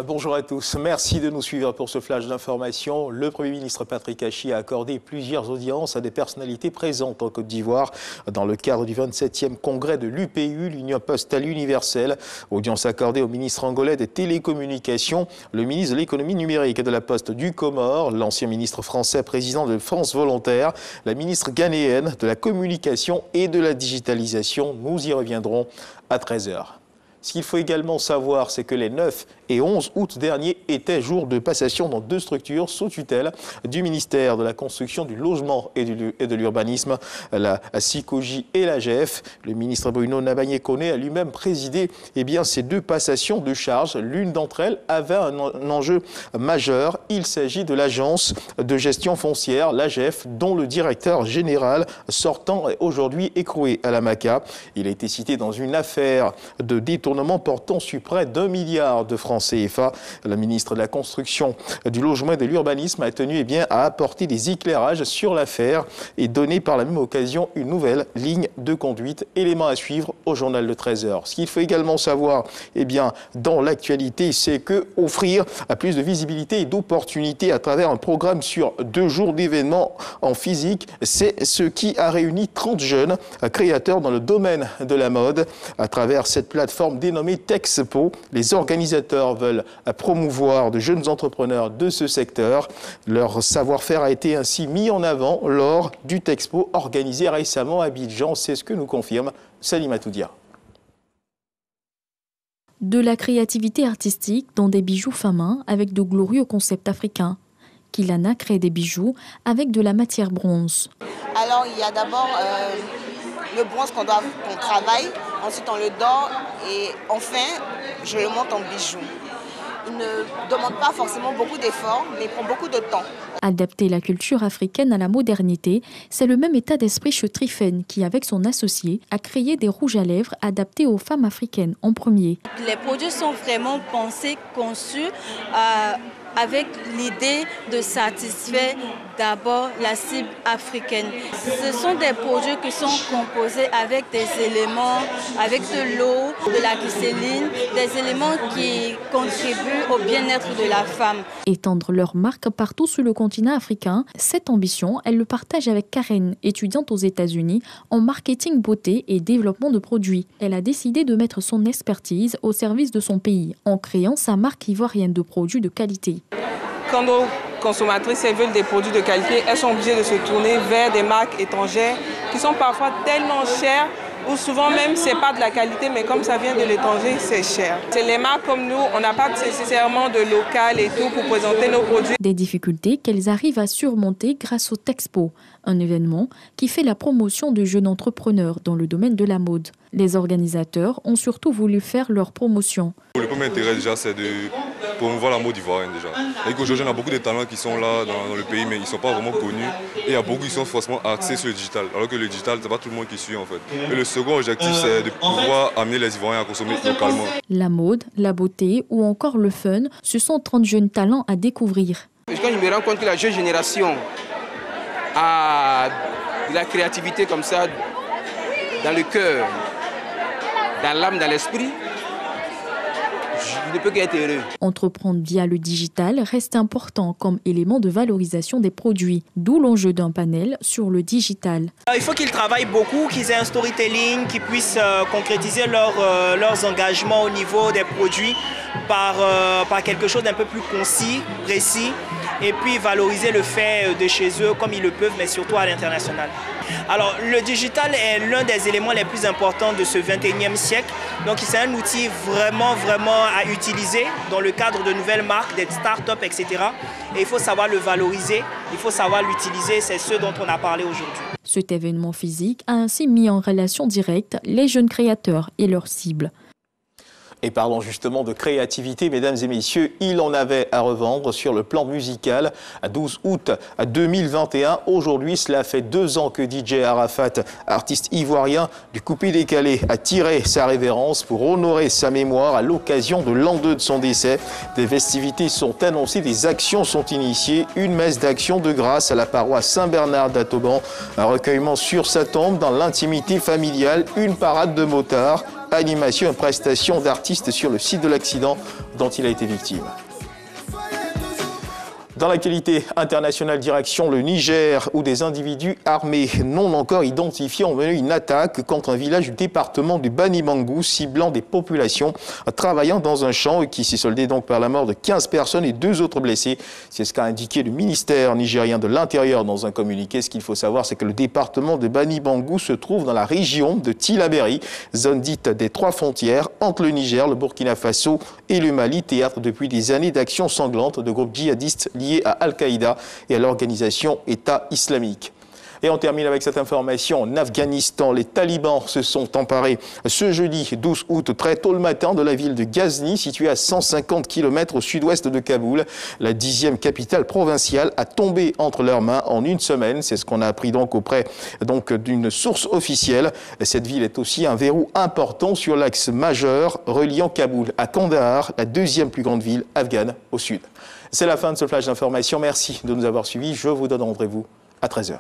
Bonjour à tous, merci de nous suivre pour ce flash d'information. Le Premier ministre Patrick Achi a accordé plusieurs audiences à des personnalités présentes en Côte d'Ivoire dans le cadre du 27e congrès de l'UPU, l'Union postale universelle. Audience accordée au ministre angolais des télécommunications, le ministre de l'économie numérique et de la poste du Comore, l'ancien ministre français président de France Volontaire, la ministre ghanéenne de la communication et de la digitalisation. Nous y reviendrons à 13 h. Ce qu'il faut également savoir, c'est que les 9 et 11 août dernier étaient jours de passation dans deux structures sous tutelle du ministère de la Construction, du Logement et de l'Urbanisme, la SICOGI et l'AGF. Le ministre Bruno Nabagné-Kone a lui-même présidé ces deux passations de charges. L'une d'entre elles avait un enjeu majeur. Il s'agit de l'agence de gestion foncière, l'AGF, dont le directeur général sortant est aujourd'hui écroué à la MACA. Il a été cité dans une affaire de détournement portant sur près d'1 milliard de francs CFA. La ministre de la Construction, du Logement et de l'Urbanisme a tenu à apporter des éclairages sur l'affaire et donner par la même occasion une nouvelle ligne de conduite. Élément à suivre au journal de 13 h. Ce qu'il faut également savoir dans l'actualité, c'est que offrir plus de visibilité et d'opportunités à travers un programme sur 2 jours d'événements en physique, c'est ce qui a réuni 30 jeunes créateurs dans le domaine de la mode. À travers cette plateforme dénommée Texpo, les organisateurs veulent promouvoir de jeunes entrepreneurs de ce secteur. Leur savoir-faire a été ainsi mis en avant lors du Texpo organisé récemment à Abidjan. C'est ce que nous confirme Salima Toudia. De la créativité artistique dans des bijoux fin main avec de glorieux concepts africains. Kilana crée des bijoux avec de la matière bronze. Alors il y a d'abord le bronze qu'on travaille, ensuite on le dore et enfin je le monte en bijoux. Il ne demande pas forcément beaucoup d'efforts, mais prend beaucoup de temps. Adapter la culture africaine à la modernité, c'est le même état d'esprit chez Trifen qui, avec son associé, a créé des rouges à lèvres adaptés aux femmes africaines en premier. Les produits sont vraiment pensés, conçus avec l'idée de satisfaire d'abord la cible africaine. Ce sont des produits qui sont composés avec des éléments, avec de l'eau, de la glycéline, des éléments qui contribuent au bien-être de la femme. Étendre leur marque partout sur le continent africain, cette ambition, elle le partage avec Karen, étudiante aux États-Unis en marketing beauté et développement de produits. Elle a décidé de mettre son expertise au service de son pays en créant sa marque ivoirienne de produits de qualité. Quand nos consommatrices veulent des produits de qualité, elles sont obligées de se tourner vers des marques étrangères qui sont parfois tellement chères ou souvent même c'est pas de la qualité, mais comme ça vient de l'étranger, c'est cher. C'est les marques comme nous, on n'a pas nécessairement de local et tout pour présenter nos produits. Des difficultés qu'elles arrivent à surmonter grâce au Texpo, un événement qui fait la promotion de jeunes entrepreneurs dans le domaine de la mode. Les organisateurs ont surtout voulu faire leur promotion. Le premier intérêt déjà, c'est de promouvoir la mode ivoirienne déjà. Aujourd'hui, on a beaucoup de talents qui sont là dans le pays, mais ils ne sont pas vraiment connus. Et il y a beaucoup qui sont forcément axés sur le digital, alors que le digital, ce n'est pas tout le monde qui suit en fait. Et le second objectif, c'est de pouvoir amener les Ivoiriens à consommer localement. La mode, la beauté ou encore le fun, ce sont 30 jeunes talents à découvrir. Quand je me rends compte que la jeune génération a de la créativité comme ça, dans le cœur, dans l'âme, dans l'esprit, je ne peux qu'être heureux. Entreprendre via le digital reste important comme élément de valorisation des produits, d'où l'enjeu d'un panel sur le digital. Il faut qu'ils travaillent beaucoup, qu'ils aient un storytelling, qu'ils puissent concrétiser leurs engagements au niveau des produits par quelque chose d'un peu plus concis, précis, et puis valoriser le fait de chez eux comme ils le peuvent, mais surtout à l'international. Alors le digital est l'un des éléments les plus importants de ce 21e siècle, donc c'est un outil vraiment à utiliser dans le cadre de nouvelles marques, des startups, etc. Et il faut savoir le valoriser, il faut savoir l'utiliser, c'est ce dont on a parlé aujourd'hui. Cet événement physique a ainsi mis en relation directe les jeunes créateurs et leurs cibles. Et parlons justement de créativité, mesdames et messieurs, il en avait à revendre sur le plan musical à 12 août 2021. Aujourd'hui, cela fait 2 ans que DJ Arafat, artiste ivoirien du coupé-décalé, a tiré sa révérence pour honorer sa mémoire à l'occasion de l'an 2 de son décès. Des festivités sont annoncées, des actions sont initiées, une messe d'action de grâce à la paroisse Saint-Bernard d'Atoban, un recueillement sur sa tombe dans l'intimité familiale, une parade de motards, animation et prestations d'artistes sur le site de l'accident dont il a été victime. Dans l'actualité internationale, direction le Niger, où des individus armés non encore identifiés ont mené une attaque contre un village du département du Bani-Bangou, ciblant des populations travaillant dans un champ qui s'est soldé donc par la mort de 15 personnes et 2 autres blessés. C'est ce qu'a indiqué le ministère nigérien de l'Intérieur dans un communiqué. Ce qu'il faut savoir, c'est que le département de Bani-Bangou se trouve dans la région de Tillabéri, zone dite des 3 frontières entre le Niger, le Burkina Faso et le Mali, théâtre depuis des années d'actions sanglantes de groupes djihadistes liés à Al-Qaïda et à l'organisation État islamique. Et on termine avec cette information. En Afghanistan, les talibans se sont emparés ce jeudi 12 août très tôt le matin de la ville de Ghazni, située à 150 km au sud-ouest de Kaboul. La 10e capitale provinciale a tombé entre leurs mains en une semaine. C'est ce qu'on a appris donc auprès d'une source officielle. Cette ville est aussi un verrou important sur l'axe majeur reliant Kaboul à Kandahar, la 2e plus grande ville afghane au sud. C'est la fin de ce flash d'information. Merci de nous avoir suivis. Je vous donne rendez-vous à 13h.